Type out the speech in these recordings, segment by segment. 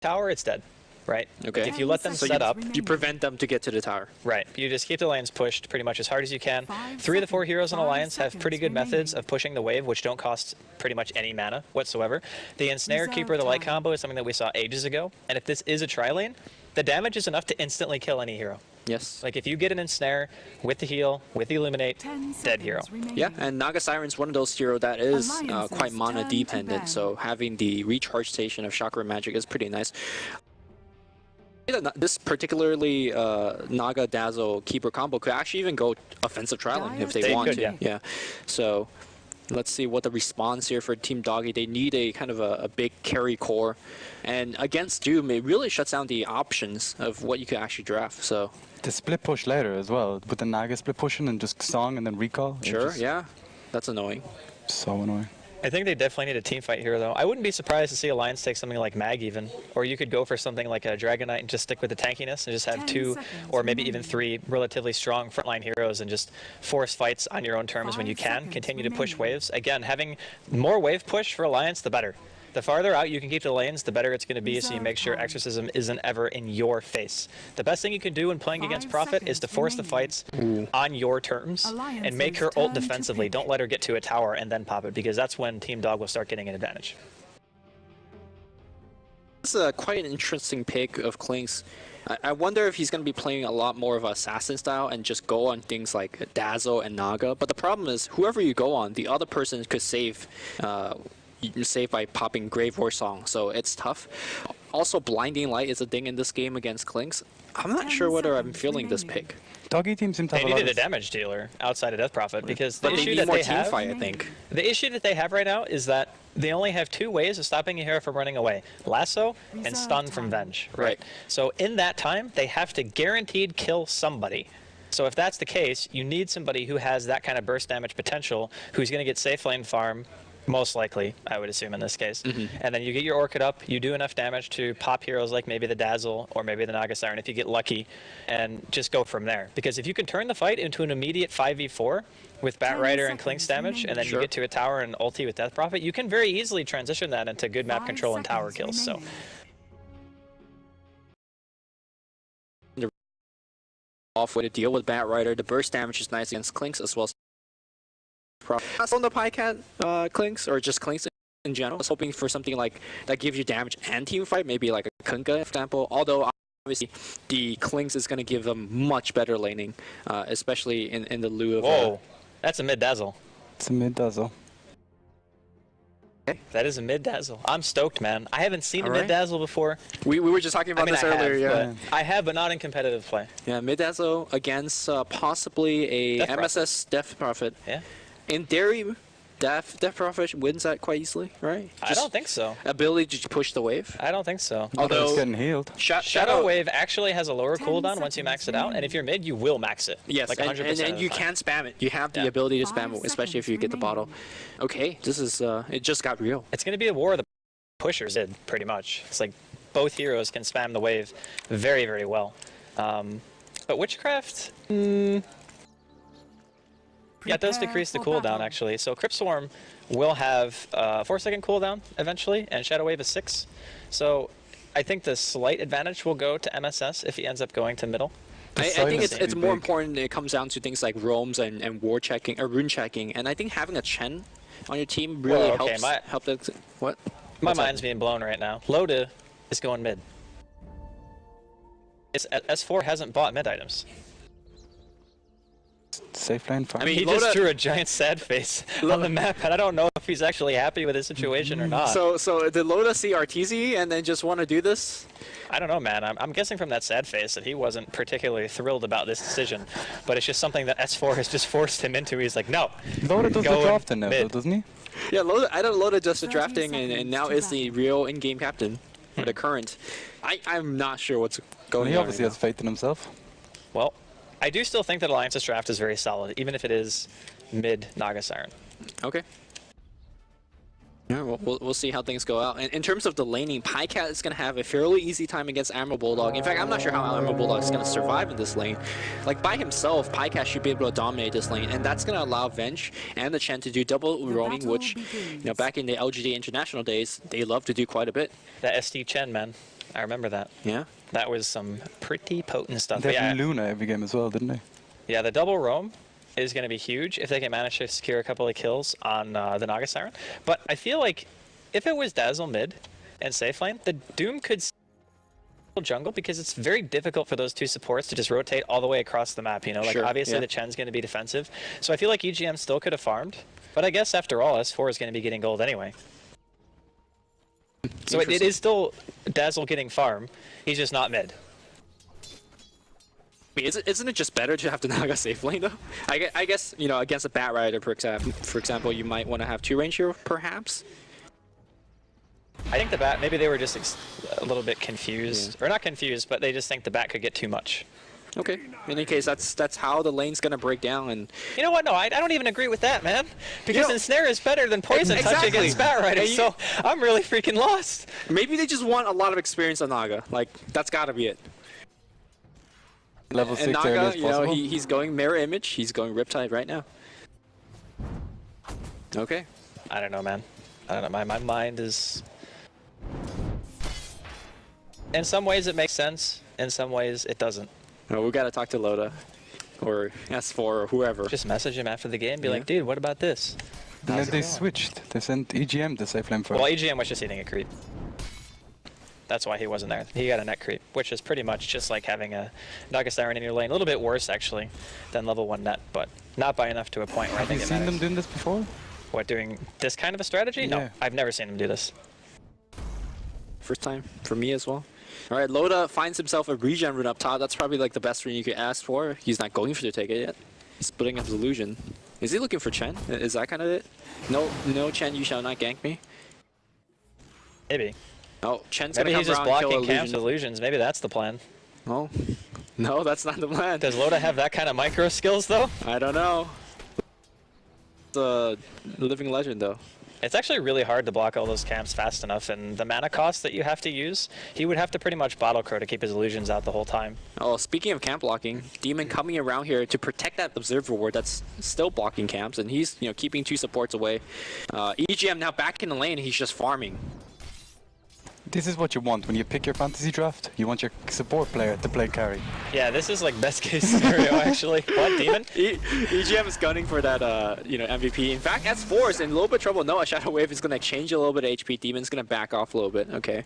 tower, it's dead. Right? Okay. Like if you let them set up, you prevent them to get to the tower. Right. You just keep the lanes pushed pretty much as hard as you can. 3 of the 4 heroes in Alliance have pretty good methods of pushing the wave, which don't cost pretty much any mana whatsoever. The Ensnare Keeper, the light combo is something that we saw ages ago. And if this is a tri-lane, the damage is enough to instantly kill any hero. Yes. Like if you get an Ensnare with the heal, with the Illuminate, dead hero. Yeah, and Naga Siren's one of those heroes that is quite mana dependent, so having the recharge station of Chakra Magic is pretty nice. This particularly Naga Dazzle Keeper combo could actually even go offensive trialing if they want to. Yeah. So let's see what the response here for Team Doggy. They need a kind of a big carry core, and against Doom, it really shuts down the options of what you could actually draft. So the split push later as well, with the Naga split pushing and just Song and then recall. Sure, yeah, that's annoying. So annoying. I think they definitely need a team fight here, though. I wouldn't be surprised to see Alliance take something like Mag even, or you could go for something like a Dragon Knight and just stick with the tankiness and just have 2 or maybe even 3 relatively strong frontline heroes and just force fights on your own terms when you can. Continue to push waves. Again, having more wave push for Alliance, the better. The farther out you can keep the lanes, the better it's going to be, so you make sure Exorcism isn't ever in your face. The best thing you can do when playing against Prophet is to force the fights on your terms and make her ult defensively. Don't let her get to a tower and then pop it, because that's when Team Dog will start getting an advantage. This is quite an interesting pick of Klink's. I wonder if he's going to be playing a lot more of Assassin style and just go on things like Dazzle and Naga. But the problem is, whoever you go on, the other person could save by popping Grave War Song, so it's tough. Also, Blinding Light is a thing in this game against Klink's. I'm not sure whether I'm feeling this pick. Doggy team seems to have They needed a damage dealer outside of Death Prophet, because the issue that they have, I think. The issue that they have right now is that they only have 2 ways of stopping a hero from running away: Lasso and Stun from Venge. Right. So in that time, they have to guaranteed kill somebody. So if that's the case, you need somebody who has that kind of burst damage potential, who's going to get safe lane farm, most likely, I would assume in this case. And then you get your Orchid up, you do enough damage to pop heroes like maybe the Dazzle or maybe the Naga Siren if you get lucky, and just go from there. Because if you can turn the fight into an immediate 5v4 with Batrider and Klink's damage, and then you get to a tower and ulti with Death Prophet, you can very easily transition that into good map control and tower kills. So off way to deal with Batrider. The burst damage is nice against Klink's as well. Pass on the Pycat Klink's, or just Klink's in general. I was hoping for something like that gives you damage and team fight, maybe like a Kunkka, for example. Although obviously the Klink's is going to give them much better laning, especially in the lieu of. Whoa, that's a mid Dazzle. It's a mid Dazzle. Okay. That is a mid Dazzle. I'm stoked, man. I haven't seen a mid Dazzle before. We were just talking about this earlier. I have, but not in competitive play. Yeah, mid Dazzle against possibly a MSS Death Prophet. Yeah. In theory, Death Prophet wins that quite easily, right? I don't think so. Ability to push the wave? I don't think so. Although it's getting healed. Shadow Wave actually has a lower cooldown once you max it out, and if you're mid, you will max it. Yes, like 100%. and you can spam it. You have the ability to spam it, especially if you get the bottle. Okay, this is, it just got real. It's going to be a war of the pushers, pretty much. It's like both heroes can spam the wave very, very well. But Witchcraft... Yeah, it does decrease the cooldown, actually. So Crypt Swarm will have a 4-second cooldown eventually, and Shadow Wave is 6. So I think the slight advantage will go to MSS if he ends up going to middle. I think it's more important. It comes down to things like roams and war checking or rune checking, and I think having a Chen on your team really helps. What? My mind's being blown right now. Loda is going mid. S4 hasn't bought mid items. Safe lane farm. I mean, he just drew a giant sad face on the map, and I don't know if he's actually happy with his situation or not. So did Loda see RTZ and then just want to do this? I don't know, man. I'm guessing from that sad face that he wasn't particularly thrilled about this decision, but it's just something that S4 has just forced him into. He's like, no. Loda does the drafting now, doesn't he? Yeah, Loda does the drafting, and now is the real in-game captain for the current. I'm not sure what's going on. He obviously has faith in himself. Well, I do still think that Alliance's draft is very solid, even if it is mid Naga Siren. Okay. Yeah, we'll see how things go out. And in terms of the laning, Pycat is going to have a fairly easy time against Admiral Bulldog. In fact, I'm not sure how Admiral Bulldog is going to survive in this lane. Like, by himself, Pycat should be able to dominate this lane, and that's going to allow Venge and the Chen to do double roaming, which, you know, back in the LGD International days, they love to do quite a bit. That ST Chen, man. I remember that. Yeah. That was some pretty potent stuff. They But had yeah, Luna every game as well, didn't they? yeah, the double roam is going to be huge if they can manage to secure a couple of kills on the Naga Siren. But I feel like if it was Dazzle mid and safe lane, the Doom could jungle because it's very difficult for those two supports to just rotate all the way across the map, you know? Like, Sure, obviously yeah. the Chen's going to be defensive. So I feel like EGM still could have farmed. But I guess after all, S4 is going to be getting gold anyway. So it is still Dazzle getting farm. He's just not mid. Isn't it just better to have the Naga safe lane though? I guess, you know, against a Bat Rider, for example, you might want to have 2 range here, perhaps? I think the bat, maybe they were just a little bit confused. Or not confused, but they just think the bat could get too much. Okay. In any case, that's how the lane's gonna break down. And You know what? No, I don't even agree with that, man. Because know- Ensnare is better than Poison Touch Exactly. against Bat Rider, And you- so I'm really freaking lost. maybe they just want a lot of experience on Naga. Like, that's gotta be it. Level And 6 early Naga, as you know, possible. he's going Mirror Image. He's going Riptide right now. Okay. I don't know, man. I don't know. My mind is... In some ways it makes sense. In some ways it doesn't. Well, we gotta talk to Loda. Or S4 or whoever. Just message him after the game. Be Yeah. like, dude, what about this? And then How's it they going? switched. They sent EGM to safe lane first. Well, EGM was just eating a creep. That's why he wasn't there. He got a net creep, which is pretty much just like having a Naga Siren in your lane. A little bit worse, actually, than level 1 net, but not by enough to a point where I Have you think it seen them matters. doing this before? What, doing this kind of a strategy? No, Yeah. I've never seen him do this. First time for me as well. All right, Loda finds himself a regen rune up top. That's probably like the best rune you could ask for. He's not going for to take it yet. He's splitting up his illusion. Is he looking for Chen? Is that kind of it? No, Chen, you shall not gank me. Maybe. Oh, Chen's Maybe gonna he's come just around and kill blocking camps illusion. with illusions. Maybe that's the plan. Oh, no, that's not the plan. Does Loda have that kind of micro skills, though? I don't know. It's a living legend, though. It's actually really hard to block all those camps fast enough, and the mana cost that you have to use, he would have to pretty much bottle crow to keep his illusions out the whole time. Oh, speaking of camp blocking, Demon coming around here to protect that observer ward that's still blocking camps, and he's, you know, keeping 2 supports away. EGM now back in the lane, he's just farming. This is what you want when you pick your fantasy draft. You want your support player to play carry. Yeah, this is like best case scenario, actually. What, Demon? EGM is gunning for that, you know, MVP. In fact, S4 is in a little bit of trouble. No, a Shadow Wave is going to exchange a little bit of HP. Demon's going to back off a little bit. Okay.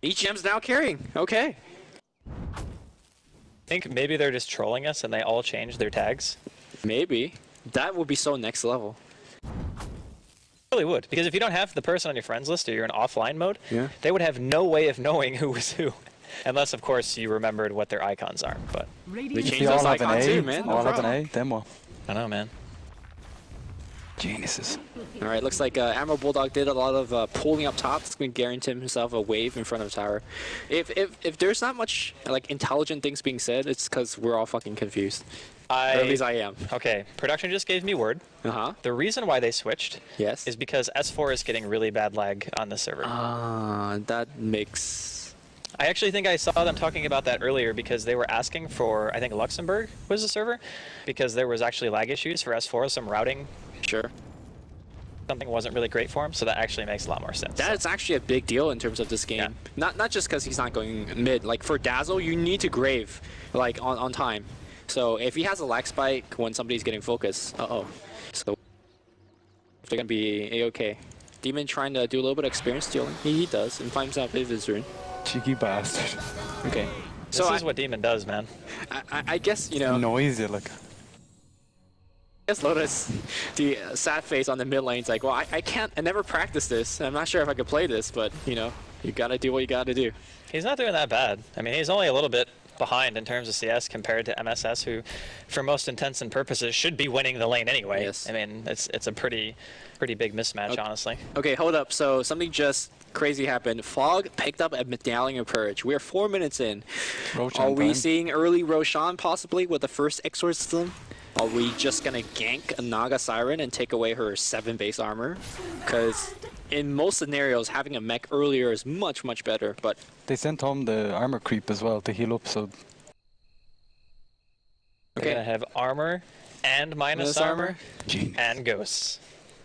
EGM's now carrying. Okay. I think maybe they're just trolling us and they all changed their tags. Maybe. That would be so next level. Really would, because if you don't have the person on your friends list or you're in offline mode, Yeah. they would have no way of knowing who was who. Unless, of course, you remembered what their icons are. But They If changed they all those have an icons A, too, man. No all have an problem. A, then what? I don't know, man. Geniuses. All right, looks like Admiral Bulldog did a lot of pulling up top. It's going to guarantee himself a wave in front of tower. If there's not much like intelligent things being said, it's because we're all fucking confused. Or at least I am. Okay, production just gave me word. Uh-huh. The reason why they switched Yes. is because S4 is getting really bad lag on the server. That makes... I actually think I saw them talking about that earlier because they were asking for, I think Luxembourg was the server, because there was actually lag issues for S4, some routing, Sure. something wasn't really great for him, so that actually makes a lot more sense. That is actually a big deal in terms of this game. Yeah. Not just because he's not going mid. Like for Dazzle, you need to grave like on time. So if he has a lag spike when somebody's getting focus, so they're gonna be a-okay. Demon trying to do a little bit of experience stealing. He does, and finds out his rune. Cheeky bastard. Okay. This So is what Demon does, man. I guess, you know, Noisy, like. I guess Lotus, the sad face on the mid lane's like, well, I never practiced this. I'm not sure if I could play this, but, you know, you gotta do what you gotta do. He's not doing that bad. I mean, he's only a little bit behind in terms of CS compared to MSS, who, for most intents and purposes, should be winning the lane anyway. Yes. I mean, it's a pretty big mismatch, Okay. honestly. Okay, hold up. So something just crazy happened. Fog picked up a Medallion of Purge. We're 4 minutes in. Roshan Are we time. seeing early Roshan possibly with the first Exorcism? Are we just gonna gank a Naga Siren and take away her 7 base armor? Because in most scenarios, having a mech earlier is much, much better. But They sent home the armor creep as well to heal up, so We're gonna have armor and minus armor Genius. and ghosts.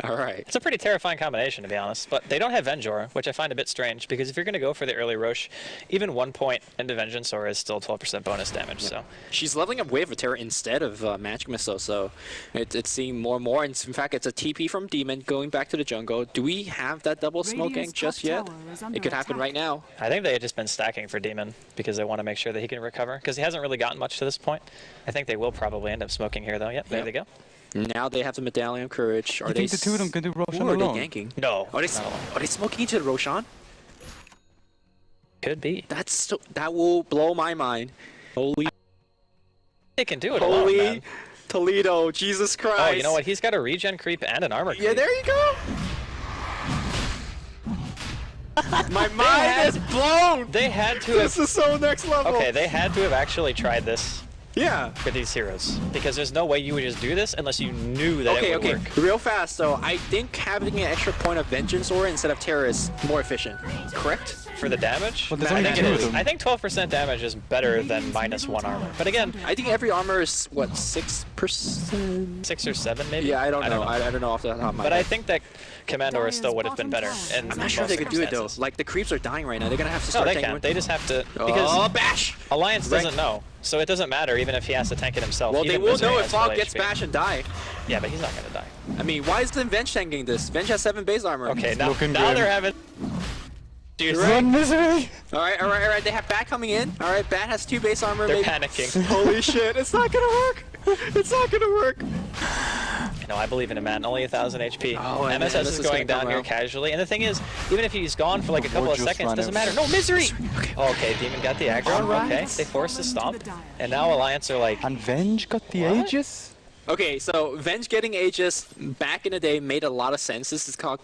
All right. It's a pretty terrifying combination, to be honest. But they don't have Vengeaura, which I find a bit strange, because if you're going to go for the early Roche, even 1 point into Vengeance Aura is still 12% bonus damage. So She's leveling up Wave of Terror instead of Magic Missile, so it's seeing more and more. And in fact, it's a TP from Demon going back to the jungle. Do we have that double smoke gank just yet? It could happen right now. I think they had just been stacking for Demon because they want to make sure that he can recover, because he hasn't really gotten much to this point. I think they will probably end up smoking here, though. Yep, there they go. Now they have the Medallion of Courage. Are You they think the two of them can do Roshan Who are alone? they ganking? No. Are they smoking into the Roshan? Could be. That will blow my mind. Holy They can do it alone, man. Toledo, Jesus Christ. Oh, you know what? He's got a regen creep and an armor creep. Yeah, there you go. My mind is blown. They had to This have... is so next level. Okay, they had to have actually tried this Yeah. for these heroes, because there's no way you would just do this unless you knew that it would work. Real fast though, I think having an extra point of Vengeance Aura instead of Terror is more efficient. Correct? For the damage, Well, there's I only think two it of is. them. I think 12% damage is better than -1 armor. But again, I think every armor is what, 6%? 6 or 7 maybe. Yeah, I don't know. I don't know off the top of my But head. I think that Commandor still would have been better. In I'm not sure if they could do it though. Like the creeps are dying right now. They're gonna have to No, start they tanking can't. with- They just have to, because Oh, bash! Alliance Right. doesn't know, so it doesn't matter even if he has to tank it himself. Well, they Even will Misery know has if Fog full gets HP. bashed and die. Yeah, but he's not gonna die. I mean, why isn't Venge tanking this? Venge has 7 base armor. Okay, now looking now good. they're having. Dude, Run, Misery! Alright. They have Bat coming in. Alright, Bat has 2 base armor. they're maybe. panicking. Holy shit, it's not gonna work! It's not gonna work! No, I believe in him, man. Only 1,000 HP. Oh, and MSS this is is going gonna come down here around. casually. And the thing is, even if he's gone for like a couple of just seconds, run doesn't out. matter. No, Misery! Okay. Okay, Demon got the aggro. Alright. Okay, they forced the stomp. And now Alliance are like, And Venge got the What? Aegis? Okay, so Venge getting Aegis back in the day made a lot of sense. This is called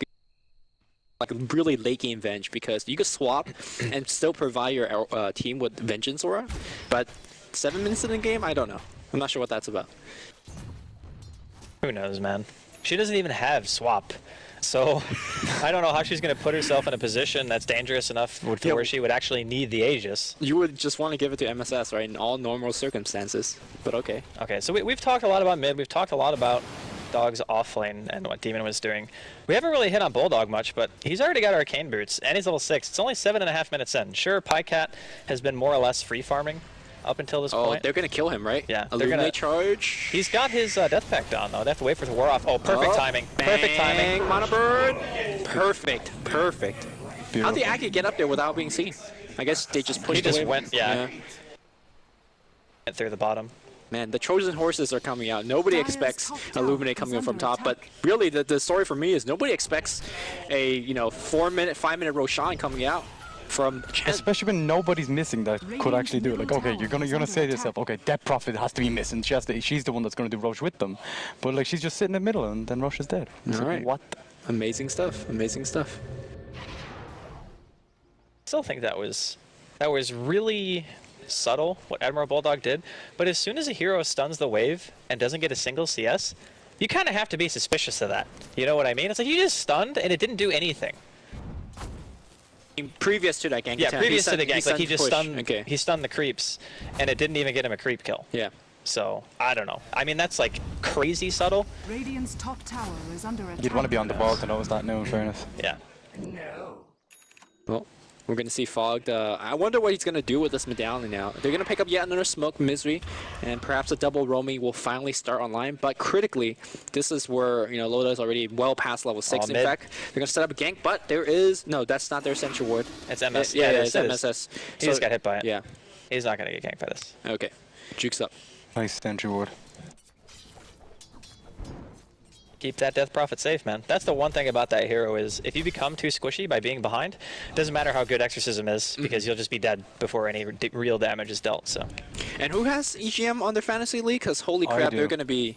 like really late game Venge because you could swap and still provide your team with Vengeance Aura, but 7 minutes in the game, I don't know. I'm not sure what that's about. who knows, man? She doesn't even have swap. So I don't know how she's going to put herself in a position that's dangerous enough to Yeah. where she would actually need the Aegis. You would just want to give it to MSS, right? In all normal circumstances, but okay. Okay, so we've talked a lot about mid. We've talked a lot about Dog's off lane and what Demon was doing. We haven't really hit on Bulldog much, but he's already got Arcane Boots, and he's level 6. It's only 7.5 minutes in. Sure, Pycat has been more or less free farming up until this Oh, point. they're gonna kill him, right? Yeah, they're Illuminate gonna- charge. He's got his Death Pact down, though. They have to wait for it to wear off. Oh, perfect Oh, timing. Perfect timing. Mana bird. Perfect. Perfect. How'd Beautiful. they actually get up there without being seen? I guess they just pushed He just away. went, yeah. Through the bottom. Man, the Trojan horses are coming out. Nobody Dire's expects top tower Illuminate is coming in from under top, but really the story for me is nobody expects a 5-minute Roshan coming out from Chen. Especially when nobody's missing that could actually do it. Like, okay, you're gonna say to yourself, okay, that Prophet has to be missing. She's the one that's gonna do Roche with them. But like, she's just sitting in the middle, and then Roche is dead. It's like, Alright. what? Amazing stuff. Amazing stuff. Still think that was really subtle what Admiral Bulldog did, but as soon as a hero stuns the wave and doesn't get a single CS, you kind of have to be suspicious of that. You know what I mean? It's like you just stunned and it didn't do anything. Previous to that gank Yeah, attempt, previous to the gank, like he just push. stunned Okay. he stunned the creeps and it didn't even get him a creep kill. Yeah. So, I don't know. I mean, that's like crazy subtle. Radiant's top tower is under attack. You'd want to be on the ball to notice that now, in fairness. Yeah. Well, we're gonna see Fogged. I wonder what he's gonna do with this medallion now. They're gonna pick up yet another smoke Misery, and perhaps a double roaming will finally start online. But critically, this is where Loda is already well past level 6. In mid. fact, they're gonna set up a gank, but there is no. That's not their central ward. It's MS. Yeah, it it's is, it is. MSS. He just got hit by it. Yeah. He's not going to get ganked by this. Okay. Jukes up. Nice entry ward. Keep that Death Prophet safe, man. That's the one thing about that hero is if you become too squishy by being behind, it doesn't matter how good Exorcism is because you'll just be dead before any real damage is dealt. So And who has EGM on their fantasy league? Because holy I crap, do. they're gonna be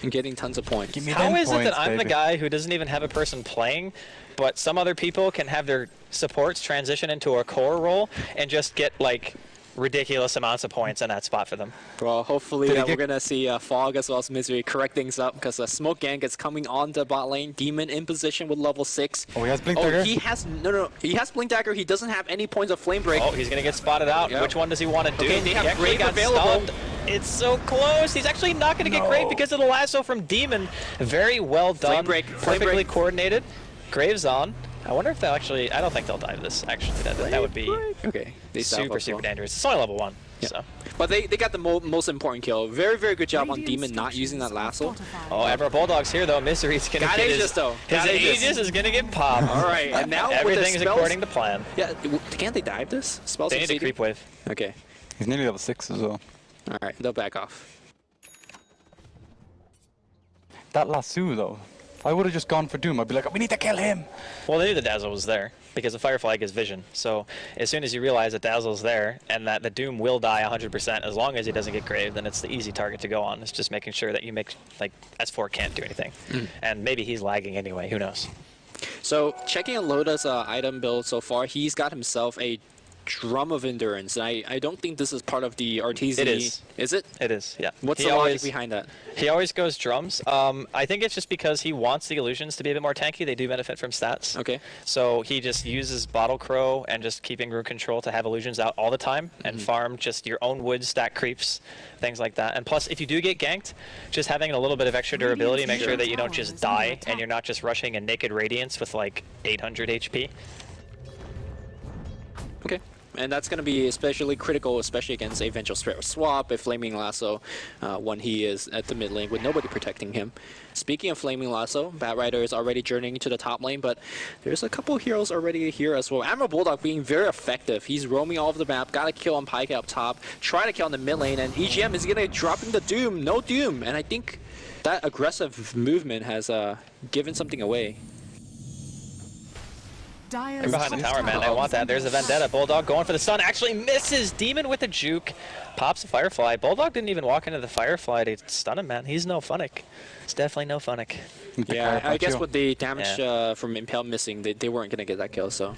getting tons of points. Give me how them is it points, that I'm the baby. guy who doesn't even have a person playing, but some other people can have their supports transition into a core role and just get like ridiculous amounts of points in that spot for them. Well, hopefully Did he we're get- gonna see Fog as well as Misery correct things up because Smoke Gang is coming on the bot lane. Demon in position with level 6. Oh, he has Blink Oh, Dagger? he has no. He has Blink Dagger. He doesn't have any points of Flame Break. Oh, he's gonna get spotted out. Yep. Which one does he want to do? Okay, they have Yeah, Grave got available. stunned. It's so close. He's actually not gonna get Grave because of the lasso from Demon. Very well done. Break, Flame Perfectly Break. coordinated. Grave's on. I wonder if they'll actually. I don't think they'll dive this. Actually, that would be Okay, they stop super up well. dangerous. It's only level 1. Yeah. So. But they got the most important kill. Very good job on Radiant Demon not using that structures lasso. are fortified. Oh, Emerald Bulldog's here though. Misery's gonna Got get Aegis, his, though. his Got Aegis. Aegis is gonna get popped. All right, and now with the Everything's spells, according to plan. Yeah, can't they dive this? Spells They need a succeeding? creep wave. Okay, He's nearly level 6 as well. all right, they'll back off. That lasso though, I would have just gone for Doom. I'd be like, we need to kill him. Well, they knew the Dazzle was there because the Firefly gives vision. So as soon as you realize that Dazzle's there and that the Doom will die 100%, as long as he doesn't get Grave, then it's the easy target to go on. It's just making sure that you make, like, S4 can't do anything. And maybe he's lagging anyway, who knows? So checking on Loda's item build so far, he's got himself a Drum of Endurance. And I don't think this is part of the RTZ. It is. Is it? It is, yeah. What's He the always- logic behind that? He always goes drums. I think it's just because he wants the illusions to be a bit more tanky. They do benefit from stats. Okay. So he just uses Bottle Crow and just keeping root control to have illusions out all the time and farm just your own wood, stack creeps, things like that. And plus, if you do get ganked, just having a little bit of extra durability, make sure that you don't just die and you're not just rushing a naked Radiance with like 800 HP. Okay. And that's going to be especially critical, especially against a Vengeful Spirit Swap, a Flaming Lasso, when he is at the mid lane with nobody protecting him. Speaking of Flaming Lasso, Batrider is already journeying to the top lane, but there's a couple heroes already here as well. Emerald Bulldog being very effective. He's roaming all over the map, got a kill on Pyke up top, try to kill on the mid lane, and EGM is going to dropping the Doom, no Doom. And I think that aggressive movement has given something away. They're behind the tower, man. I want that. There's a Vendetta. Bulldog going for the stun. Actually misses. Demon with a juke. Pops a Firefly. Bulldog didn't even walk into the Firefly to stun him, man. He's no Funnick. It's definitely no Funnick. Yeah, I guess with the damage from Impale missing, they weren't going to get that kill, so.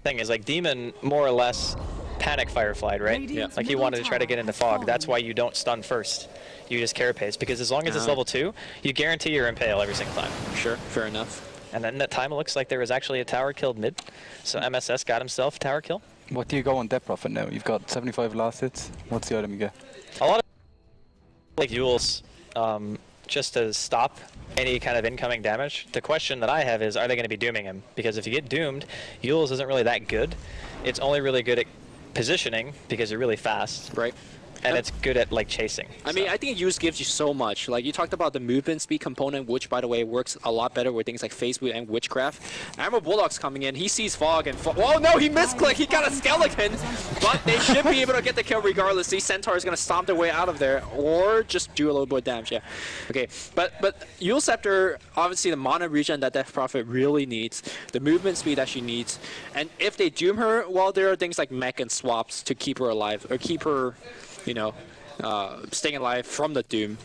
Thing is, like, Demon more or less panic Fireflied, right? Radiant's Like he middle wanted to try to get tower into has Fog. That's fallen. why you don't stun first. You just carapace, because as long as it's level 2, you guarantee your Impale every single time. Sure, fair enough. And then that time it looks like there was actually a tower killed mid. So MSS got himself a tower kill. What do you go on Death Prophet now? You've got 75 last hits. What's the item you get? A lot of like Yules, just to stop any kind of incoming damage. The question that I have is, are they going to be dooming him? Because if you get doomed, Yules isn't really that good. It's only really good at positioning because you're really fast. Right. And it's good at like chasing. I mean, I think use gives you so much. Like you talked about the movement speed component, which by the way works a lot better with things like Phase Boot and Witchcraft. Emerald Bulldog's coming in. He sees Fog and oh no, he misclicked. He got a skeleton, but they should be able to get the kill regardless. These Centaur is gonna stomp their way out of there, or just do a little bit of damage. Yeah. Okay, but Yule Scepter, obviously the mana regen that Death Prophet really needs, the movement speed that she needs, and if they doom her, well, there are things like mech and swaps to keep her alive or keep her, you know, staying alive from the Doom.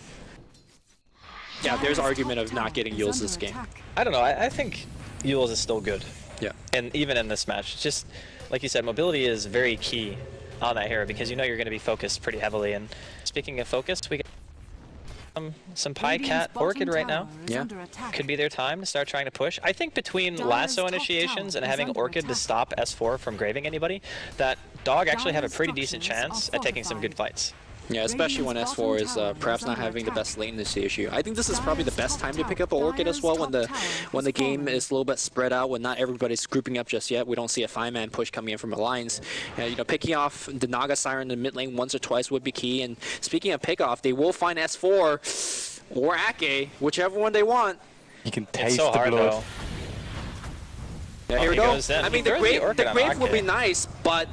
Yeah, there's argument of not getting Yules this game. I don't know. I think Yules is still good. Yeah. And even in this match, it's just like you said, mobility is very key on that hero because you know you're going to be focused pretty heavily. And speaking of focused, we got some Pycat Orchid right now. Yeah. Could be their time to start trying to push. I think between lasso top initiations tower and is having under Orchid to attack. stop S4 from graving anybody, that Dog actually have a Dire's pretty decent structures chance are at taking some good fortified. fights. Yeah, especially when Radiant's S4 is bottom tower perhaps is not under having the attack. best latency issue. I think this is probably the Dire's best time top to pick tower- up an Orchid as well when Dire's the top when the tower has game fallen. is a little bit spread out, when not everybody's grouping up just yet. We don't see a 5-man push coming in from Alliance. You know, picking off the Naga Siren in the mid lane once or twice would be key. And speaking of pickoff, they will find S4 or Ake, whichever one they want. You can It's taste so the hard blood. though. Yeah, Oh, here we he go. goes in. I He mean, the throws the Grave, Orchid the on Grave would be Ake. nice, but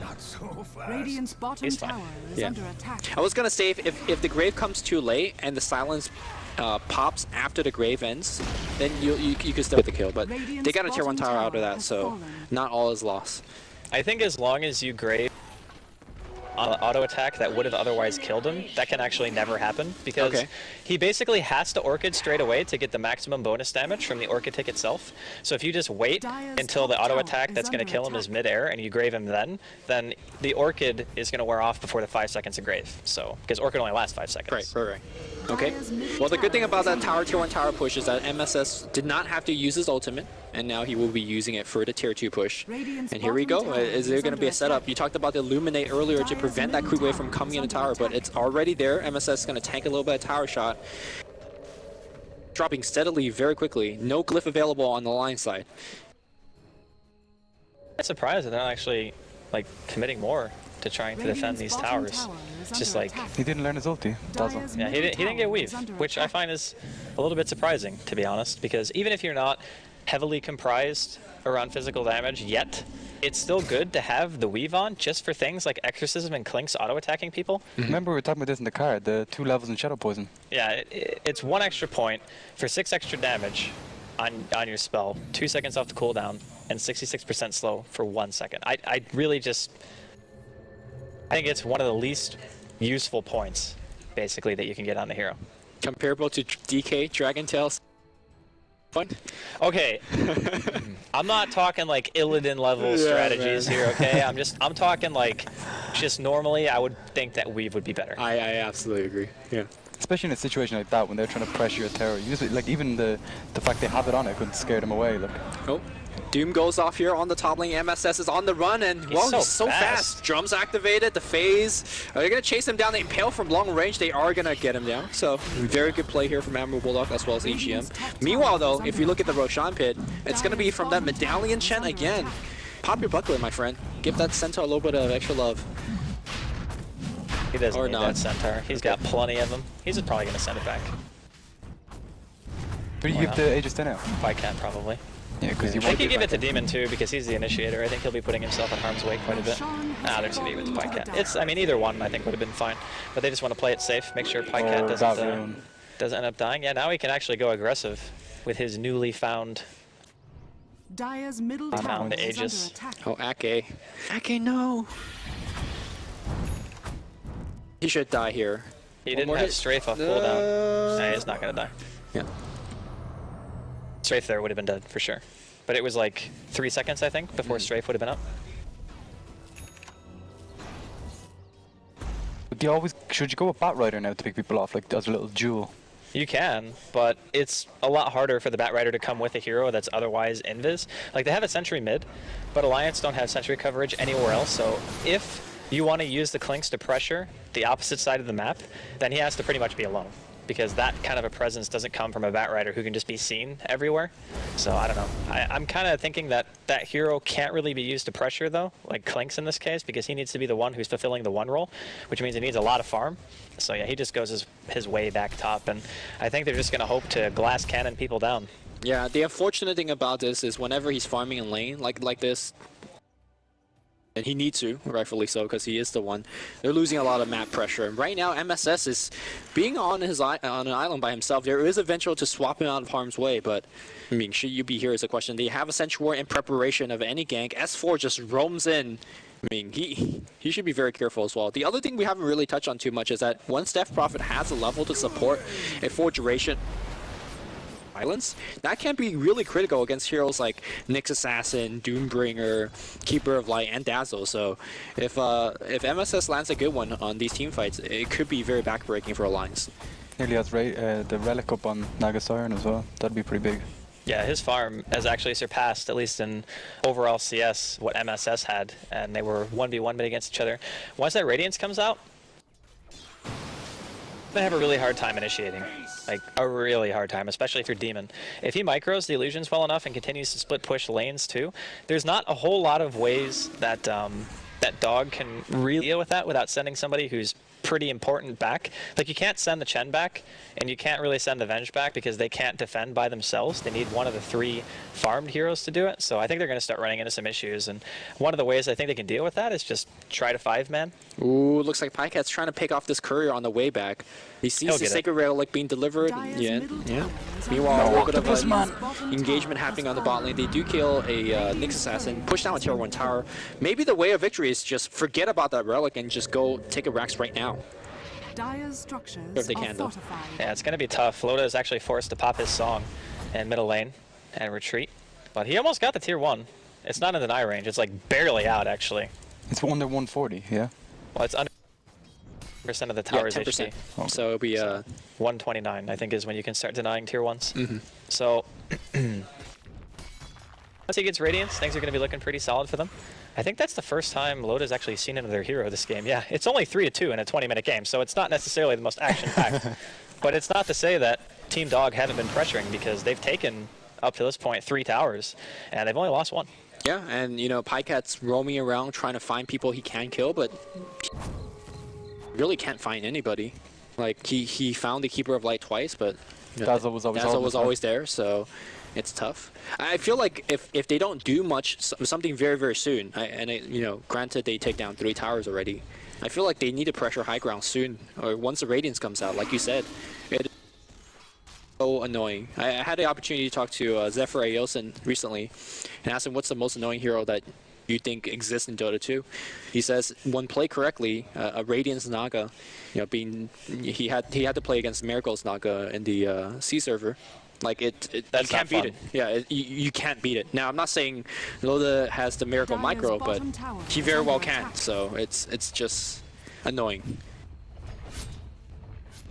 Radiant's bottom He's fine. tower is Yeah. under attack. I was gonna say if the Grave comes too late and the silence pops after the Grave ends, then you could still get the kill. But they got a tier 1 tower out of that, so not all is lost. I think as long as you grave on an auto attack that would have otherwise killed him, that can actually never happen because he basically has to Orchid straight away to get the maximum bonus damage from the Orchid tick itself. So if you just wait until the auto attack that's going to kill him is mid-air and you grave him then the Orchid is going to wear off before the 5 seconds of grave. So, because Orchid only lasts 5 seconds. Right. Okay. Well, the good thing about that tower tier 1 tower push is that MSS did not have to use his ultimate, and now he will be using it for the tier 2 push. And here we go. Is there going to be a setup? You talked about the Illuminate earlier to prevent that creep wave from coming in the tower, but it's already there. MSS is going to tank a little bit of tower shot. Dropping steadily, very quickly. No glyph available on the line side. I'm surprised that they're not actually like committing more to trying to defend these towers. It's just like He didn't learn his ulti. Dazzle. yeah, he didn't get weave, which I find is a little bit surprising, to be honest, because even if you're not heavily comprised around physical damage yet, it's still good to have the weave on just for things like Exorcism and Clink's auto-attacking people. Remember we were talking about this in the card, the 2 levels in Shadow Poison. Yeah, it's 1 extra point for 6 extra damage on your spell, 2 seconds off the cooldown, and 66% slow for 1 second. I really just... I think it's one of the least useful points, basically, that you can get on the hero. Comparable to DK, Dragon Tails. Fun. Okay, I'm not talking like Illidan level strategies here, okay? I'm talking like, just normally I would think that weave would be better. I absolutely agree. Yeah. Especially in a situation like that when they're trying to pressure a tower. Usually, like even the fact they have it on it could scare them away. Like. Oh, Doom goes off here on the top lane. MSS is on the run, and well, he's so fast. Drums activated, the phase. They're gonna chase him down. The Impale from long range, they are gonna get him down. So very good play here from Admiral Bulldog as well as AGM. Meanwhile, though, if you look at the Roshan pit, it's gonna be from that Medallion Chen again. Pop your buckler, my friend. Give that Centaur a little bit of extra love. He doesn't Or need not. that Centaur. He's got plenty of them. He's just probably gonna send it back. But you Why give not? the Aegis 10 out. If I can, probably. Yeah, because you I want think you give it to Demon too because he's the initiator. I think he'll be putting himself in harm's way quite a bit. They're just gonna give it to Pycat. It's, I mean, either one I think would have been fine, but they just want to play it safe, make sure Pycat doesn't end up dying. Yeah, now he can actually go aggressive with his newly found Dire's middle found tower is Aegis. under attack. Oh, Ake. Ake, no. He should die here. He One didn't more have hit. strafe off cooldown. Nah, he's not gonna die. Yeah. Strafe there would have been dead for sure, but it was like 3 seconds I think before strafe would have been up. But do you always should you go with Bat Rider now to pick people off, like as a little jewel? You can, but it's a lot harder for the Bat Rider to come with a hero that's otherwise invis. Like, they have a sentry mid, but Alliance don't have sentry coverage anywhere else, so if you want to use the Clinks to pressure the opposite side of the map, then he has to pretty much be alone, because that kind of a presence doesn't come from a Bat Rider who can just be seen everywhere. So, I don't know. I'm kind of thinking that that hero can't really be used to pressure, though, like Clinks in this case, because he needs to be the one who's fulfilling the one role, which means he needs a lot of farm. So yeah, he just goes his way back top, and I think they're just going to hope to glass cannon people down. Yeah, the unfortunate thing about this is whenever he's farming in lane like this, and he needs to, rightfully so, because he is the one, they're losing a lot of map pressure. And right now, MSS is being on an island by himself. There is eventual to swap him out of harm's way, but I mean, should you be here is a question. They have a Sentry War in preparation of any gank. S4 just roams in. I mean, he should be very careful as well. The other thing we haven't really touched on too much is that once Death Prophet has a level to support a full duration violence, that can be really critical against heroes like Nyx Assassin, Doombringer, Keeper of Light, and Dazzle. So if MSS lands a good one on these team fights, it could be very backbreaking for Alliance. Nearly has the relic up on Naga Siren as well. That'd be pretty big. Yeah, his farm has actually surpassed, at least in overall CS, what MSS had, and they were 1v1 mid against each other. Once that Radiance comes out, they have a really hard time initiating. Like, a really hard time, especially if you're Demon. If he micros the illusions well enough and continues to split push lanes too, there's not a whole lot of ways that that Dog can really deal with that without sending somebody who's pretty important back. Like, you can't send the Chen back, and you can't really send the Venge back because they can't defend by themselves. They need one of the 3 farmed heroes to do it. So I think they're going to start running into some issues. And one of the ways I think they can deal with that is just try to 5-man. Ooh, looks like Pycat's trying to pick off this courier on the way back. He sees the Sacred Relic being delivered. Yeah. Meanwhile, a little bit of engagement happening on the bot lane. They do kill a Nyx Assassin, push down a tier 1 tower. Maybe the way of victory is just forget about that relic and just go take a Rax right now. Dire's structures If they can, though. fortified. Yeah, it's going to be tough. Loda is actually forced to pop his song in middle lane and retreat. But he almost got the tier 1. It's not in the deny range. It's like barely out, actually. It's under 140, yeah. Well, it's under % of the tower's 10%. HP. Okay. So it'll be 129, I think, is when you can start denying tier 1s. Mm-hmm. So once he gets Radiance, things are going to be looking pretty solid for them. I think that's the first time Loda's actually seen another hero this game. Yeah, it's only 3-2 in a 20-minute game, so it's not necessarily the most action-packed. But it's not to say that Team Dog haven't been pressuring, because they've taken, up to this point, 3 towers, and they've only lost 1. Yeah, and you know, Pycat's roaming around trying to find people he can kill, but really can't find anybody. Like, he found the Keeper of Light twice, but Dazzle was always there, so it's tough. I feel like if they don't do much, something very, very soon, you know, granted they take down 3 towers already, I feel like they need to pressure high ground soon, or once the Radiance comes out, like you said. It is so annoying. I had the opportunity to talk to Zephyr Aosin recently and asked him what's the most annoying hero that you think exists in Dota 2. He says when played correctly, a Radiance Naga, you know, he had to play against Miracle's Naga in the C server. Like you can't beat it. Yeah, you can't beat it. Now I'm not saying Loda has the Miracle Micro, but he very well can. So it's just annoying.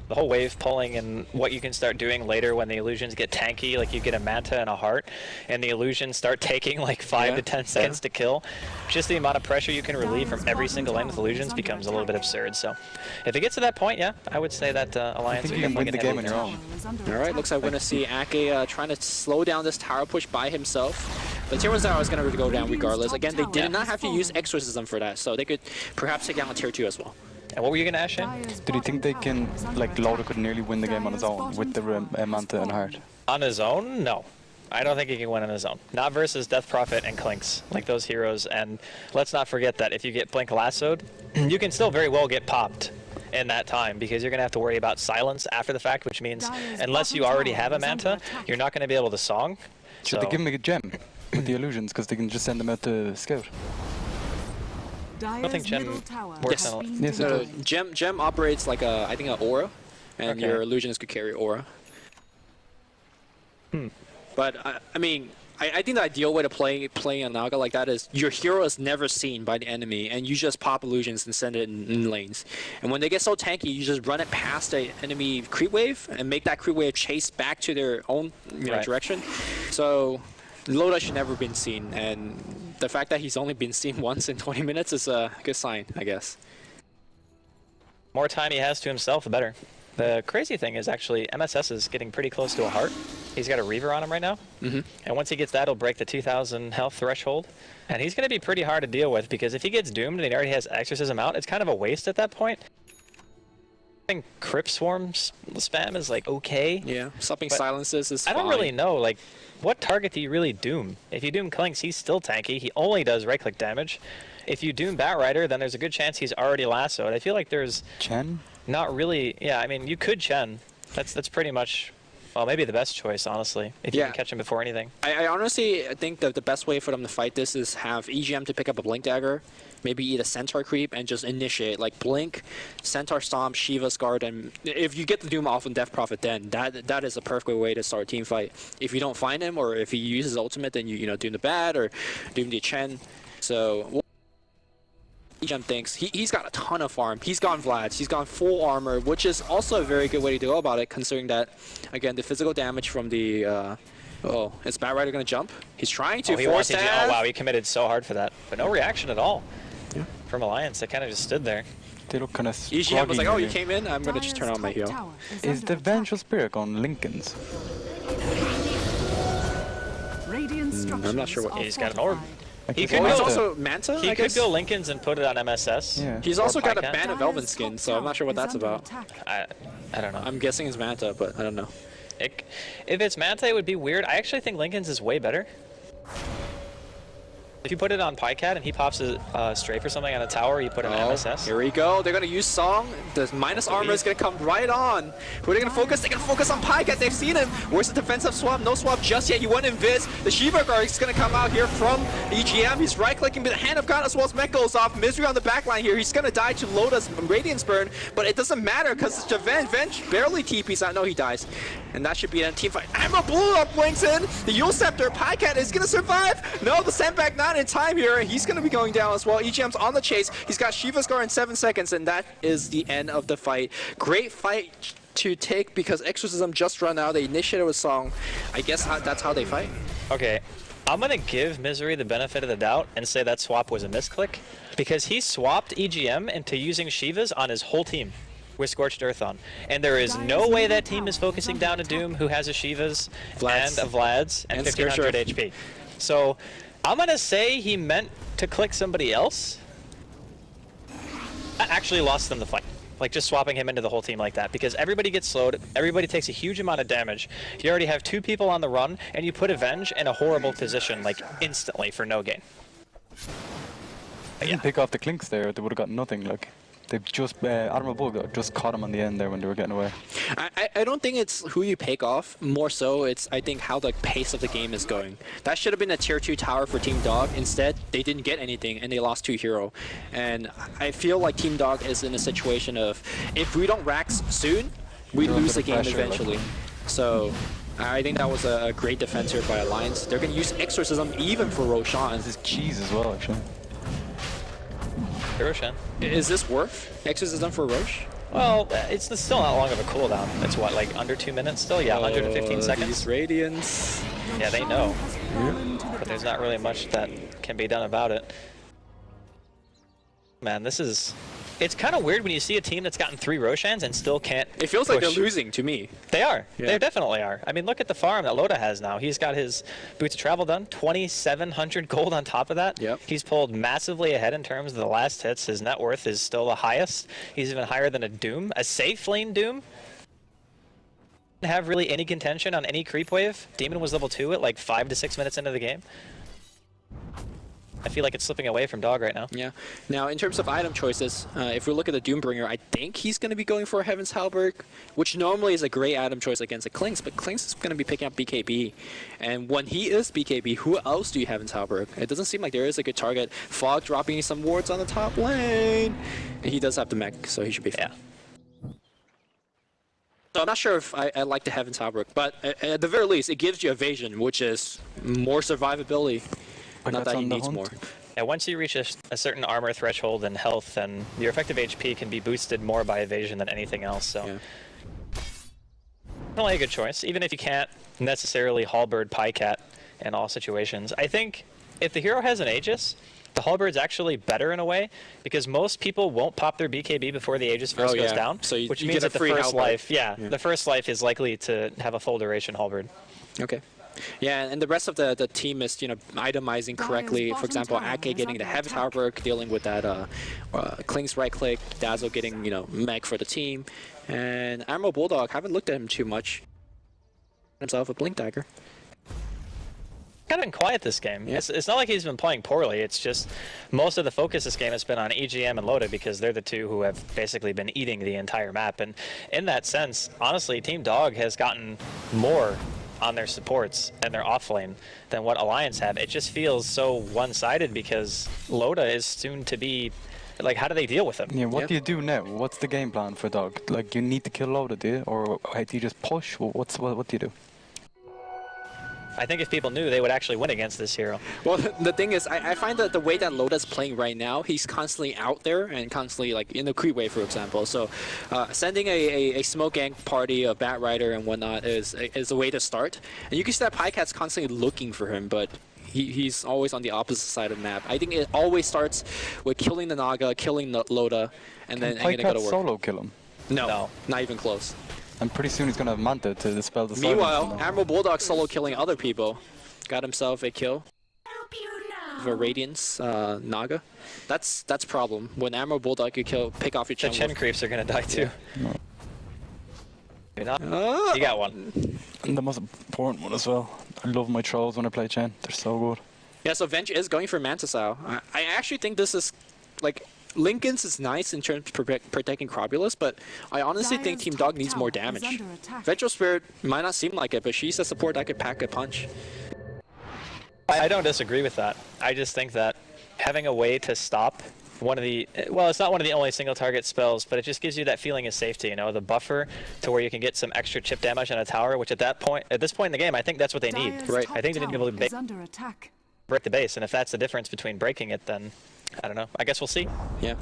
The whole wave pulling and what you can start doing later when the illusions get tanky, like you get a Manta and a Heart, and the illusions start taking like 5 to 10 seconds to kill. Just the amount of pressure you can relieve from every single lane with illusions becomes a little bit absurd. So if it gets to that point, yeah, I would say that Alliance you can win the game on your own. Alright, looks like we're going to see Ake trying to slow down this tower push by himself. The tier 1 tower is going to go down regardless. Again, they did not have to use Exorcism for that, so they could perhaps take down a tier 2 as well. And what were you going to ask, Shane? Do you think they can, like, Loda could nearly win the game on his own with the Manta and Heart? On his own? No. I don't think he can win on his own. Not versus Death Prophet and Clinks, like those heroes. And let's not forget that if you get Blink lassoed, you can still very well get popped in that time, because you're going to have to worry about silence after the fact, which means unless you already have a Manta, you're not going to be able to song. Should they give him a gem with the illusions, because they can just send them out to scout? I don't think Gem works on Yes, No, Gem operates like I think an aura, and your illusions could carry aura. But I mean, I think the ideal way to play a Naga like that is your hero is never seen by the enemy, and you just pop illusions and send it in lanes. And when they get so tanky, you just run it past the enemy creep wave and make that creep wave chase back to their own direction. So Loda should never been seen, and the fact that he's only been seen once in 20 minutes is a good sign, I guess. More time he has to himself, the better. The crazy thing is actually MSS is getting pretty close to a Heart. He's got a Reaver on him right now. And once he gets that, he'll break the 2,000 health threshold. And he's going to be pretty hard to deal with, because if he gets doomed and he already has Exorcism out, it's kind of a waste at that point. I think Crypt Swarm spam is like okay. Yeah, stopping silences is fine. I don't really know, like, what target do you really doom? If you doom Clinks, he's still tanky. He only does right-click damage. If you doom Batrider, then there's a good chance he's already lassoed. I feel like there's Chen? not really. Yeah, I mean, you could Chen. That's pretty much, well, maybe the best choice, honestly, if you can catch him before anything. I honestly think that the best way for them to fight this is have EGM to pick up a Blink Dagger, maybe eat a Centaur creep, and just initiate. Like Blink, Centaur Stomp, Shiva's Guard, and if you get the Doom off on Death Prophet, then that is a perfect way to start a team fight. If you don't find him, or if he uses ultimate, then you know, doom the Bat or doom the Chen. So EGM thinks he's got a ton of farm. He's gone Vlad's, he's gone full armor, which is also a very good way to go about it, considering that, again, the physical damage from the oh, is Batrider gonna jump? He's trying to force that. Oh wow, he committed so hard for that, but no reaction at all from Alliance. They kind of just stood there. They look kind of EGM was like, oh, you came in? I'm gonna just turn on my heal. Is the Vengeful Spirit on Lincoln's? Radiant I'm not sure what he's got an orb. Like, He he's could Well, he's go- also Manta, He I could guess? go Lincoln's and put it on MSS. Yeah. He's or also got a Pycat. ban of Elven skin, so I'm not sure what that's about. I don't know. I'm guessing it's Manta, but I don't know. If it's Manta, it would be weird. I actually think Lincoln's is way better. If you put it on Pycat and he pops a strafe or something on a tower, you put it on MSS. Here we go. They're going to use Song. The minus armor is going to come right on. Who are they going to focus? They're going to focus on Pycat. They've seen him. Where's the defensive swap? No swap just yet. He went invis. The Shiva Guard is going to come out here from EGM. He's right-clicking, but the Hand of God as well as Mech goes off. Misery on the back line here. He's going to die to Loda's Radiance Burn, but it doesn't matter because it's Venge barely TPs out. No, he dies. And that should be a team fight. Emerald Blue Up blinks in. The Yule Scepter. Pycat is going to survive. No, the sandbag not in time here. He's going to be going down as well. EGM's on the chase. He's got Shiva's Guard in 7 seconds, and that is the end of the fight. Great fight to take because Exorcism just run out. They initiated with Song. I guess that's how they fight. Okay, I'm gonna give Misery the benefit of the doubt and say that swap was a misclick because he swapped EGM into using Shivas on his whole team with Scorched Earth on. And there is no way that team is focusing down a Doom who has a Shivas Vlad's. and a Vlad's and Scorched 1500 Earth. HP. So I'm gonna say he meant to click somebody else. That actually lost them the fight. Like just swapping him into the whole team like that because everybody gets slowed, everybody takes a huge amount of damage. You already have 2 people on the run and you put Avenge in a horrible position like instantly for no gain. They didn't pick off the Clinks there, they would have got nothing. Like, they've just, Admiral Bull just caught him on the end there when they were getting away. I don't think it's who you pick off. More so, it's I think how the pace of the game is going. That should have been a tier 2 tower for Team Dog. Instead, they didn't get anything and they lost 2 hero. And I feel like Team Dog is in a situation of if we don't Rax soon, we They're under lose the game pressure, like- eventually. So I think that was a great defense here by Alliance. They're going to use Exorcism even for Roshan. This is cheese as well, actually. Roshan. Is this worth Exorcism for Roche? Well, it's still not long of a cooldown. It's what, like under 2 minutes still? Yeah, 115 seconds. These Radiance. Yeah, they know. But there's not really much that can be done about it. Man, this is... It's kind of weird when you see a team that's gotten 3 Roshans and still can't It feels like they're push. losing to me. They are. Yeah. They definitely are. I mean, look at the farm that Loda has now. He's got his Boots of Travel done, 2,700 gold on top of that. Yep. He's pulled massively ahead in terms of the last hits. His net worth is still the highest. He's even higher than a Doom, a safe lane Doom. Didn't have really any contention on any creep wave. Demon was level 2 at like 5 to 6 minutes into the game. I feel like it's slipping away from Dog right now. Yeah. Now, in terms of item choices, if we look at the Doombringer, I think he's going to be going for a Heaven's Halberd, which normally is a great item choice against a Klinks, but Klinks is going to be picking up BKB. And when he is BKB, who else do you have in Halberd? It doesn't seem like there is a good target. Fog dropping some wards on the top lane. And he does have the mech, so he should be fine. Yeah. So I'm not sure if I like the Heaven's Halberd, but at the very least, it gives you evasion, which is more survivability. But Not that's that he on the needs hunt. more. And once you reach a certain armor threshold and health, then your effective HP can be boosted more by evasion than anything else. So, Yeah. definitely a good choice, even if you can't necessarily halberd Pycat in all situations. I think if the hero has an Aegis, the halberd's actually better in a way because most people won't pop their BKB before the Aegis first goes down, So you, which you means get a that the free first halberd. life, the first life is likely to have a full duration halberd. Okay. Yeah, and the rest of the team is, itemizing correctly. For example, Ake getting the Heavy Tower, dealing with that Kling's right click, Dazzle getting, mech for the team. And Admiral Bulldog, haven't looked at him too much. Himself a Blink Dagger. Kind of been quiet this game. Yeah. It's not like he's been playing poorly. It's just most of the focus this game has been on EGM and Loda because they're the two who have basically been eating the entire map. And in that sense, honestly, Team Dog has gotten more on their supports and their off lane than what Alliance have. It just feels so one-sided because Loda is soon to be... Like, how do they deal with him? Yeah, what Yep. do you do now? What's the game plan for Dog? Like, you need to kill Loda, do you? Or do you just push? What do you do? I think if people knew, they would actually win against this hero. Well, the thing is, I find that the way that Loda's playing right now, he's constantly out there and constantly, like, in the creep wave, for example. So, sending a smoke gang party, a Bat Rider and whatnot is a way to start. And you can see that Pycat's constantly looking for him, but he's always on the opposite side of the map. I think it always starts with killing the Naga, killing the Loda, and then Can it gotta Pycat work. solo kill him? No, not even close. And pretty soon he's gonna have Manta to dispel the silence. Meanwhile, and all. Admiral Bulldog solo killing other people. Got himself a kill. of a Radiance Naga. That's a problem. When Admiral Bulldog you pick off your The jungle. Chen creeps are gonna die too. You're not. Oh. You got one. And the most important one as well. I love my trolls when I play Chen. They're so good. Yeah, so Venge is going for Mantisau. I actually think this is like Lincoln's is nice in terms of protecting Crobulus, but I honestly think Team Dog needs more damage. Vengeful Spirit might not seem like it, but she's a support that could pack a punch. I don't disagree with that. I just think that having a way to stop one of the, well, it's not one of the only single target spells, but it just gives you that feeling of safety, you know, the buffer to where you can get some extra chip damage on a tower, which at this point in the game, I think that's what they need. Right. I think they need to be able to break the base, and if that's the difference between breaking it, then I don't know. I guess we'll see. Yeah.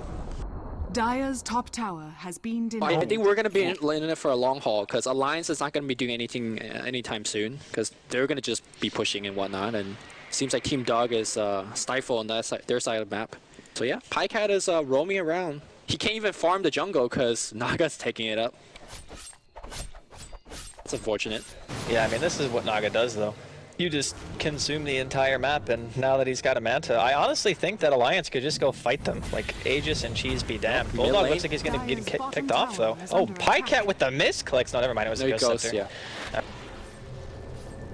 Dire's top tower has been denied. I think we're going to be in it for a long haul, because Alliance is not going to be doing anything anytime soon, because they're going to just be pushing and whatnot, and it seems like Team Dog is stifled on their side of the map. So yeah, Pycat is roaming around. He can't even farm the jungle because Naga's taking it up. It's unfortunate. Yeah, I mean, this is what Naga does, though. You just consume the entire map, and now that he's got a Manta, I honestly think that Alliance could just go fight them. Like, Aegis and Cheese be damned. Bulldog looks like he's going to get picked off, though. Oh, Pycat with the misclicks. No, never mind. It was a Ghost Scepter. Yeah.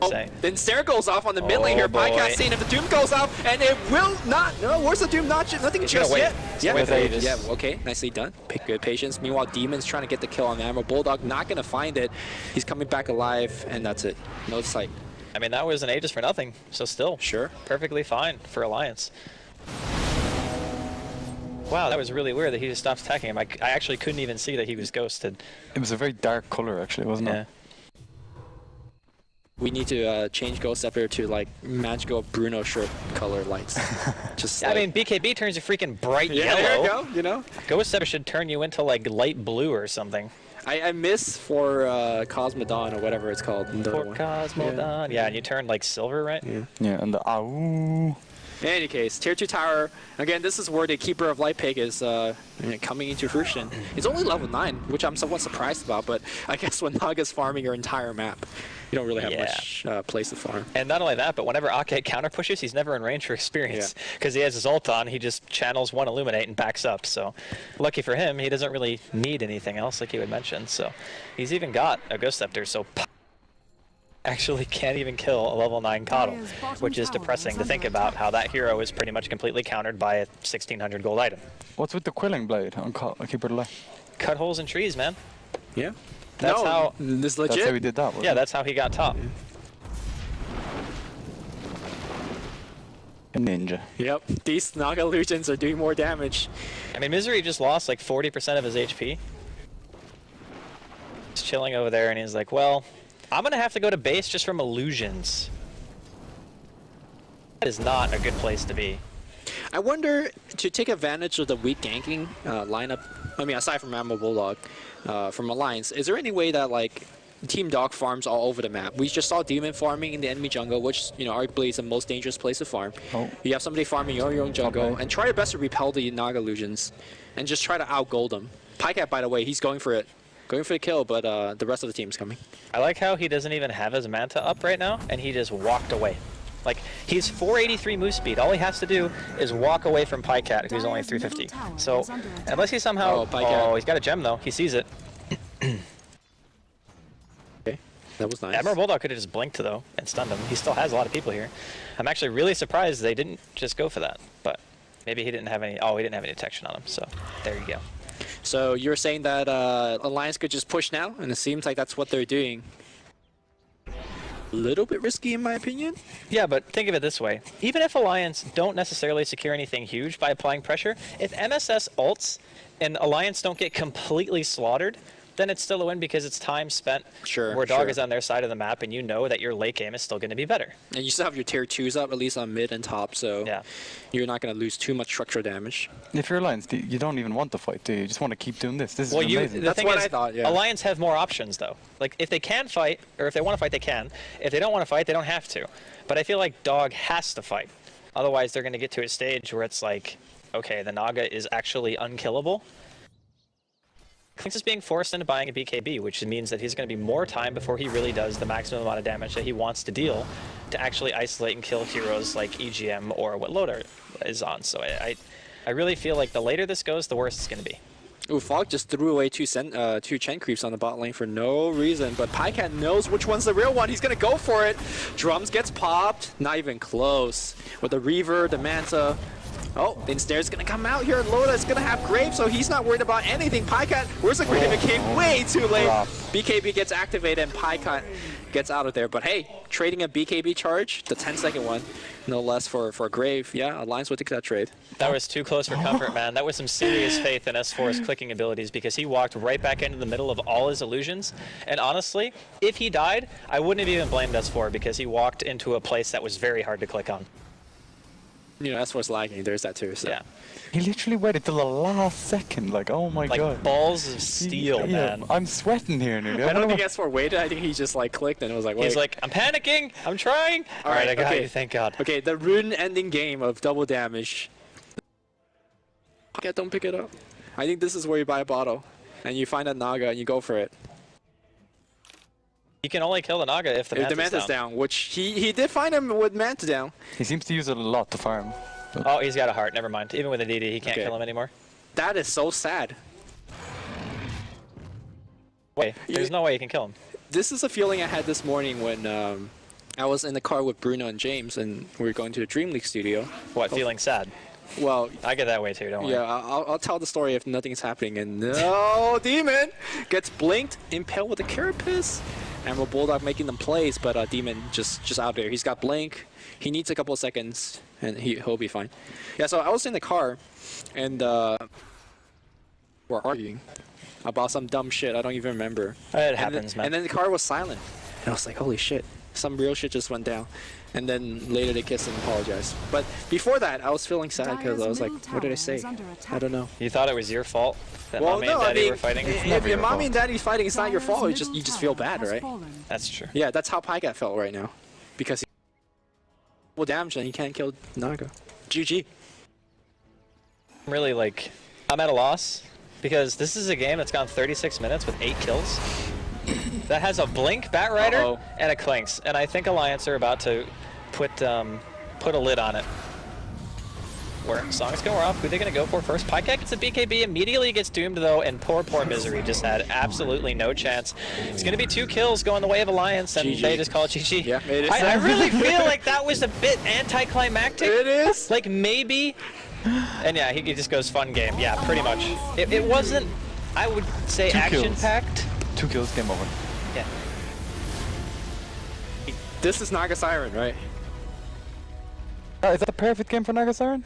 Oh, then Stair goes off on the mid lane here. Pycat seeing if the Doom goes out, and it will not. No, where's the Doom? Nothing just yet. Yeah, yeah, okay, nicely done. Good patience. Meanwhile, Demon's trying to get the kill on the Admiral Bulldog. Not gonna find it. He's coming back alive, and that's it. No sight. I mean, that was an Aegis for nothing, so still. Sure. Perfectly fine for Alliance. Wow, that was really weird that he just stopped attacking him. I actually couldn't even see that he was ghosted. It was a very dark color, actually, wasn't it? We need to change Ghost Scepter to like magical Bruno shirt color lights. Just I mean, BKB turns you freaking bright yellow. There you go, you know? Ghost Scepter should turn you into like light blue or something. I miss for Cosmodon or whatever it's called. For Cosmodon. Yeah, and you turn like silver, right? Yeah, and the ow. In any case, Tier 2 Tower, again, this is where the Keeper of Light pick is coming into fruition. It's only level 9, which I'm somewhat surprised about, but I guess when Naga's farming your entire map, you don't really have much place to farm. And not only that, but whenever Ake counter pushes, he's never in range for experience. Because he has his ult on, he just channels one Illuminate and backs up. So lucky for him, he doesn't really need anything else like you had mentioned. So he's even got a Ghost Scepter, so actually can't even kill a level 9 Coddle, which is depressing to think about how that hero is pretty much completely countered by a 1600 gold item. What's with the Quilling Blade on Keeper of the Light? Cut holes in trees, man. Yeah. That's how. This legit. That's how he did that. Yeah, that's how he got top. A ninja. Yep. These Naga Legions are doing more damage. I mean, Misery just lost like 40% of his HP. He's chilling over there, and he's like, well, I'm going to have to go to base just from illusions. That is not a good place to be. I wonder, to take advantage of the weak ganking lineup, I mean, aside from Admiral Bulldog, from Alliance, is there any way that, like, Team Dog farms all over the map? We just saw Demon farming in the enemy jungle, which, you know, arguably is the most dangerous place to farm. Oh. You have somebody farming your own jungle, and try your best to repel the Naga Illusions, and just try to out-gold them. Pycat, by the way, he's going for it. Going for the kill, but the rest of the team's coming. I like how he doesn't even have his Manta up right now, and he just walked away. Like, he's 483 move speed. All he has to do is walk away from Pycat, who's only 350. So, unless he somehow... Oh, he's got a gem, though. He sees it. Okay, that was nice. Admiral Bulldog could have just blinked, though, and stunned him. He still has a lot of people here. I'm actually really surprised they didn't just go for that. But maybe he didn't have any... Oh, he didn't have any detection on him, so there you go. So you're saying that Alliance could just push now, and it seems like that's what they're doing. A little bit risky, in my opinion. Yeah, but think of it this way. Even if Alliance don't necessarily secure anything huge by applying pressure, if MSS ults and Alliance don't get completely slaughtered, then it's still a win because it's time spent where Dog is on their side of the map, and you know that your late game is still going to be better. And you still have your tier 2s up, at least on mid and top, so you're not going to lose too much structural damage. If you're Alliance, you don't even want to fight, do you? You just want to keep doing this. This is amazing. That's what I thought, yeah. Alliance have more options, though. Like, if they can fight, or if they want to fight, they can. If they don't want to fight, they don't have to. But I feel like Dog has to fight. Otherwise, they're going to get to a stage where it's like, okay, the Naga is actually unkillable. Clinks is being forced into buying a BKB, which means that he's going to be more time before he really does the maximum amount of damage that he wants to deal to actually isolate and kill heroes like EGM or what Loader is on. So I really feel like the later this goes, the worse it's going to be. Ooh, Fog just threw away two Chen creeps on the bot lane for no reason, but Pycat knows which one's the real one. He's gonna go for it. Drums gets popped, not even close. With the Reaver, the Manta. Oh, the Ensnare's gonna come out here. Loda is gonna have Grave, so he's not worried about anything. Pycat, where's the Grave? It came way too late. BKB gets activated and Pycat gets out of there. But hey, trading a BKB charge, the 10-second one, no less for Grave. Yeah, Alliance would take that trade. That was too close for comfort, man. That was some serious faith in S4's clicking abilities because he walked right back into the middle of all his illusions. And honestly, if he died, I wouldn't have even blamed S4 because he walked into a place that was very hard to click on. You know, S4's lagging. There's that too. So. Yeah. He literally waited till the last second. Like, oh my Like god. balls of steel, man. I'm sweating here nearly. I don't think S4 waited. I think he just like clicked and it was like, wait. He's like, I'm panicking. I'm trying. All right, I got you. Thank God. Okay, the rune ending game of double damage. Yeah, don't pick it up. I think this is where you buy a bottle and you find a Naga and you go for it. You can only kill the Naga if the Manta's down, which he did find him with Manta down. He seems to use it a lot to farm. Oh, he's got a heart. Never mind. Even with a DD, he can't kill him anymore. That is so sad. Wait, there's no way you can kill him. This is a feeling I had this morning when I was in the car with Bruno and James and we were going to the Dreamleague studio. What, feeling sad? Well, I get that way too, don't worry. yeah, I'll tell the story if nothing's happening. And no, Demon gets blinked, impaled with a Carapace. Emerald Bulldog making them plays, but Demon just out there. He's got blink. He needs a couple of seconds, and he'll be fine. Yeah, so I was in the car, and we're arguing about some dumb shit. I don't even remember. It happens, man. And then the car was silent. And I was like, holy shit. Some real shit just went down. And then later they kissed and apologized. But before that, I was feeling sad because I was like, what did I say? I don't know. You thought it was your fault that Well, mommy no, and daddy I mean, were fighting? if your mommy and daddy's fighting, it's not your fault. You just feel bad, right? That's true. Yeah, that's how Pycat felt right now. Because he well damage and he can't kill Naga. GG. Really, like, I'm at a loss because this is a game that's gone 36 minutes with 8 kills. That has a Blink, Bat Rider, and a Clinks. And I think Alliance are about to put a lid on it. Where song's going off, who are they going to go for first? Pycat gets a BKB, immediately gets doomed though, and poor Misery just had absolutely no chance. It's going to be 2 kills going the way of Alliance, and GG. they just call it GG. Yeah, it is. I really feel like that was a bit anticlimactic. It is. Like maybe, and yeah, he just goes fun game. Yeah, pretty much. It wasn't, I would say, 2 kills. action-packed. 2 kills, game over. Yeah. This is Naga Siren, right? Is that a perfect game for Naga Siren?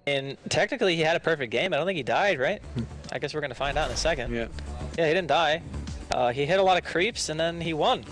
And technically he had a perfect game. I don't think he died, right? I guess we're going to find out in a second. Yeah. Yeah, he didn't die. He hit a lot of creeps and then he won.